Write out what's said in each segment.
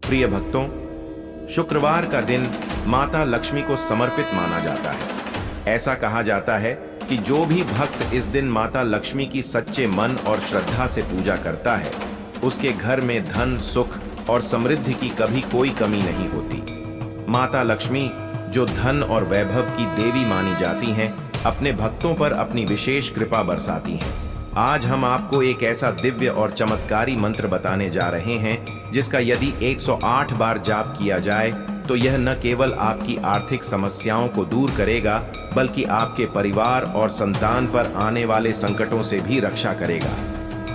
प्रिय भक्तों, शुक्रवार का दिन माता लक्ष्मी को समर्पित माना जाता है। ऐसा कहा जाता है कि जो भी भक्त इस दिन माता लक्ष्मी की सच्चे मन और श्रद्धा से पूजा करता है, उसके घर में धन, सुख और समृद्धि की कभी कोई कमी नहीं होती। माता लक्ष्मी, जो धन और वैभव की देवी मानी जाती हैं, अपने भक्तों पर अपनी विशेष कृपा बरसाती हैं। आज हम आपको एक ऐसा दिव्य और चमत्कारी मंत्र बताने जा रहे हैं जिसका यदि 108 बार जाप किया जाए तो यह न केवल आपकी आर्थिक समस्याओं को दूर करेगा, बल्कि आपके परिवार और संतान पर आने वाले संकटों से भी रक्षा करेगा।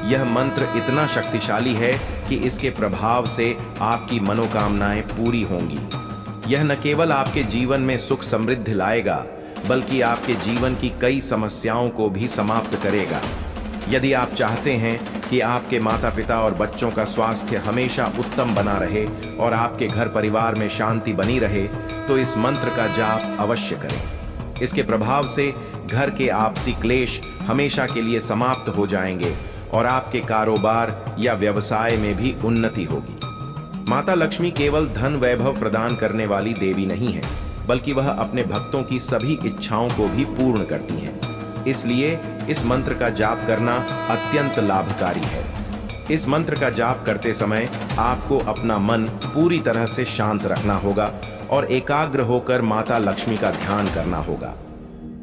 यह मंत्र इतना शक्तिशाली है कि इसके प्रभाव से आपकी मनोकामनाएं पूरी होंगी। यह न केवल आपके जीवन में सुख समृद्धि लाएगा, बल्कि आपके जीवन की कई समस्याओं को भी समाप्त करेगा। यदि आप चाहते हैं कि आपके माता पिता और बच्चों का स्वास्थ्य हमेशा उत्तम बना रहे और आपके घर परिवार में शांति बनी रहे, तो इस मंत्र का जाप अवश्य करें। इसके प्रभाव से घर के आपसी क्लेश हमेशा के लिए समाप्त हो जाएंगे और आपके कारोबार या व्यवसाय में भी उन्नति होगी। माता लक्ष्मी केवल धन वैभव प्रदान करने वाली देवी नहीं है, बल्कि वह अपने भक्तों की सभी इच्छाओं को भी पूर्ण करती हैं। इसलिए इस मंत्र का जाप करना अत्यंत लाभकारी है। इस मंत्र का जाप करते समय आपको अपना मन पूरी तरह से शांत रखना होगा और एकाग्र होकर माता लक्ष्मी का ध्यान करना होगा।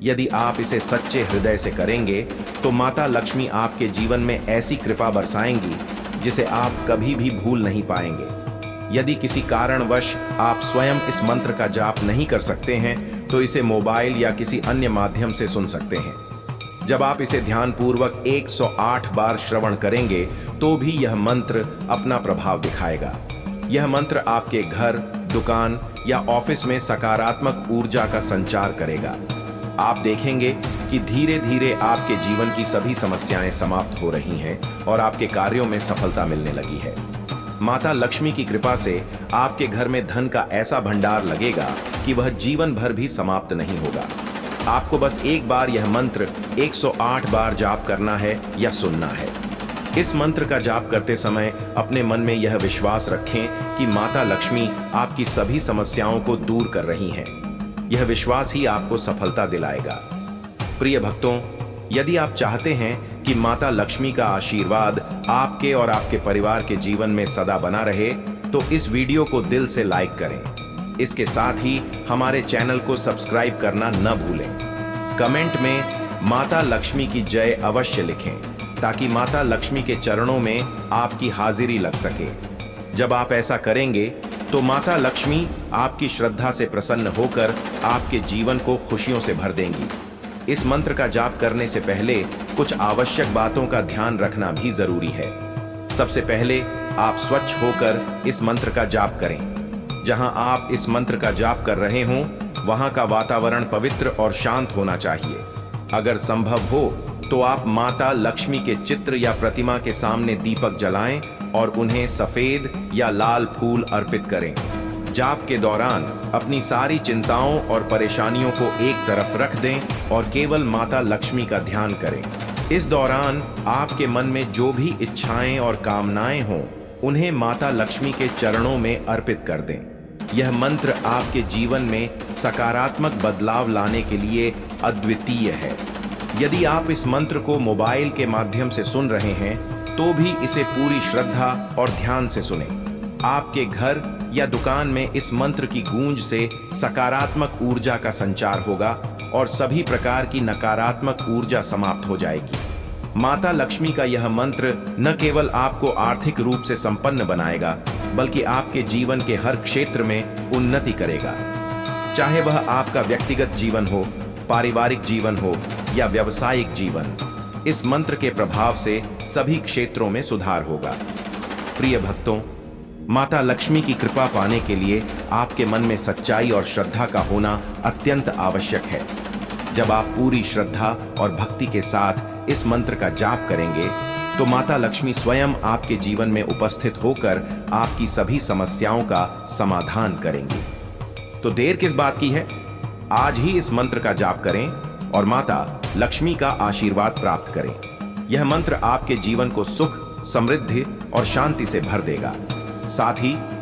यदि आप इसे सच्चे हृदय से करेंगे तो माता लक्ष्मी आपके जीवन में ऐसी कृपा बरसाएंगी जिसे आप कभी भी भूल नहीं पाएंगे। यदि किसी कारणवश आप स्वयं इस मंत्र का जाप नहीं कर सकते हैं तो इसे मोबाइल या किसी अन्य माध्यम से सुन सकते हैं। जब आप इसे ध्यानपूर्वक 108 बार श्रवण करेंगे तो भी यह मंत्र अपना प्रभाव दिखाएगा। यह मंत्र आपके घर, दुकान या ऑफिस में सकारात्मक ऊर्जा का संचार करेगा। आप देखेंगे कि धीरे धीरे आपके जीवन की सभी समस्याएं समाप्त हो रही हैं और आपके कार्यों में सफलता मिलने लगी है। माता लक्ष्मी की कृपा से आपके घर में धन का ऐसा भंडार लगेगा कि वह जीवन भर भी समाप्त नहीं होगा। आपको बस एक बार यह मंत्र 108 बार जाप करना है या सुनना है। इस मंत्र का जाप करते समय अपने मन में यह विश्वास रखें कि माता लक्ष्मी आपकी सभी समस्याओं को दूर कर रही हैं। यह विश्वास ही आपको सफलता दिलाएगा। प्रिय भक्तों, यदि आप चाहते हैं कि माता लक्ष्मी का आशीर्वाद आपके और आपके परिवार के जीवन में सदा बना रहे, तो इस वीडियो को दिल से लाइक करें। इसके साथ ही हमारे चैनल को सब्सक्राइब करना न भूलें। कमेंट में माता लक्ष्मी की जय अवश्य लिखें, ताकि माता लक्ष्मी के चरणों में आपकी हाजिरी लग सके। जब आप ऐसा करेंगे तो माता लक्ष्मी आपकी श्रद्धा से प्रसन्न होकर आपके जीवन को खुशियों से भर देंगी। इस मंत्र का जाप करने से पहले कुछ आवश्यक बातों का ध्यान रखना भी जरूरी है। सबसे पहले आप स्वच्छ होकर इस मंत्र का जाप करें। जहां आप इस मंत्र का जाप कर रहे हों, वहां का वातावरण पवित्र और शांत होना चाहिए। अगर संभव हो तो आप माता लक्ष्मी के चित्र या प्रतिमा के सामने दीपक जलाएं और उन्हें सफेद या लाल फूल अर्पित करें। जाप के दौरान अपनी सारी चिंताओं और परेशानियों को एक तरफ रख दें और केवल माता लक्ष्मी का ध्यान करें। इस दौरान आपके मन में जो भी इच्छाएं और कामनाएं हों, उन्हें माता लक्ष्मी के चरणों में अर्पित कर दें। यह मंत्र आपके जीवन में सकारात्मक बदलाव लाने के लिए अद्वितीय है। यदि आप इस मंत्र को मोबाइल के माध्यम से सुन रहे हैं तो भी इसे पूरी श्रद्धा और ध्यान से सुनें। आपके घर या दुकान में इस मंत्र की गूंज से सकारात्मक ऊर्जा का संचार होगा और सभी प्रकार की नकारात्मक ऊर्जा समाप्त हो जाएगी। माता लक्ष्मी का यह मंत्र न केवल आपको आर्थिक रूप से संपन्न बनाएगा, बल्कि आपके जीवन के हर क्षेत्र में उन्नति करेगा। चाहे वह आपका व्यक्तिगत जीवन हो, पारिवारिक जीवन हो या व्यावसायिक जीवन, इस मंत्र के प्रभाव से सभी क्षेत्रों में सुधार होगा। प्रिय भक्तों, माता लक्ष्मी की कृपा पाने के लिए आपके मन में सच्चाई और श्रद्धा का होना अत्यंत आवश्यक है। जब आप पूरी श्रद्धा और भक्ति के साथ इस मंत्र का जाप करेंगे तो माता लक्ष्मी स्वयं आपके जीवन में उपस्थित होकर आपकी सभी समस्याओं का समाधान करेंगी। तो देर किस बात की है? आज ही इस मंत्र का जाप करें और माता लक्ष्मी का आशीर्वाद प्राप्त करें। यह मंत्र आपके जीवन को सुख, समृद्धि और शांति से भर देगा। साथ ही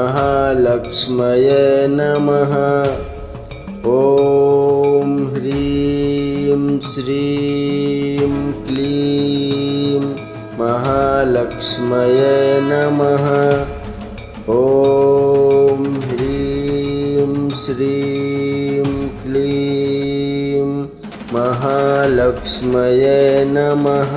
महालक्ष्मये नमः। ॐ ह्रीं श्रीं क्लीं महालक्ष्मये नमः। ॐ ह्रीं श्रीं क्लीं महालक्ष्मये नमः।